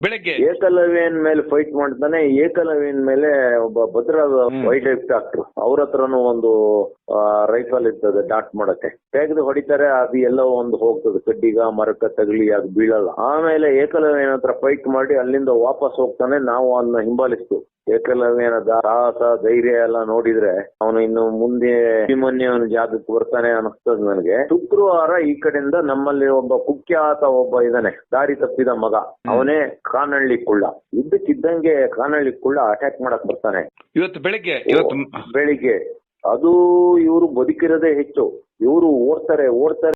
ಬೆಳಗ್ಗೆ ಏಕಲವ್ಯನ್ ಮೇಲೆ ಫೈಟ್ ಮಾಡ್ತಾನೆ. ಏಕಲವ್ಯನ್ ಮೇಲೆ ಒಬ್ಬ ಭದ್ರ ವೈಲ್ಡ್ ಲೈಫ್ ಡಾಕ್ಟರ್, ಅವ್ರ ಹತ್ರನು ಒಂದು ರೈಫಲ್ ಇರ್ತದೆ ಡಾಟ್ ಮಾಡಕ್ಕೆ. ತೆಗೆದು ಹೊಡಿತಾರೆ, ಅದು ಎಲ್ಲೋ ಒಂದು ಹೋಗ್ತದೆ, ಕಡ್ಡಿಗ ಮರಕ್ಕ ತಗಲಿ ಅದು ಬೀಳಲ್ಲ. ಆಮೇಲೆ ಏಕಲವ್ಯನ ಹತ್ರ ಫೈಟ್ ಮಾಡಿ ಅಲ್ಲಿಂದ ವಾಪಸ್ ಹೋಗ್ತಾನೆ. ನಾವು ಅದನ್ನ ಹಿಂಬಾಲಿಸ್ತು. ಏಕಲವ್ಯನ ಸಾಹಸ ಧೈರ್ಯ ಎಲ್ಲ ನೋಡಿದ್ರೆ ಅವನು ಇನ್ನು ಮುಂದೆ ಅಭಿಮನ್ಯುವನ ಜಾಗಕ್ಕೆ ಬರ್ತಾನೆ ಅನಿಸ್ತದ ನನಗೆ. ಶುಕ್ರವಾರ ಈ ಕಡೆಯಿಂದ ನಮ್ಮಲ್ಲಿ ಒಬ್ಬ ಕುಖ್ಯಾತ ಒಬ್ಬ ಇದ್ದಾನೆ, ದಾರಿ ತಪ್ಪಿದ ಮಗ, ಅವನೇ ಕಾನಹಳ್ಳಿ ಕುಳ್ಳ. ಇದ್ದಕ್ಕಿದ್ದಂಗೆ ಕಾನಹಳ್ಳಿ ಕುಳ್ಳ ಅಟ್ಯಾಕ್ ಮಾಡಕ್ ಬರ್ತಾನೆ ಇವತ್ತು ಬೆಳಿಗ್ಗೆ. ಅದು ಇವರು ಬದುಕಿರೋದೇ ಹೆಚ್ಚು. ಇವರು ಓಡ್ತಾರೆ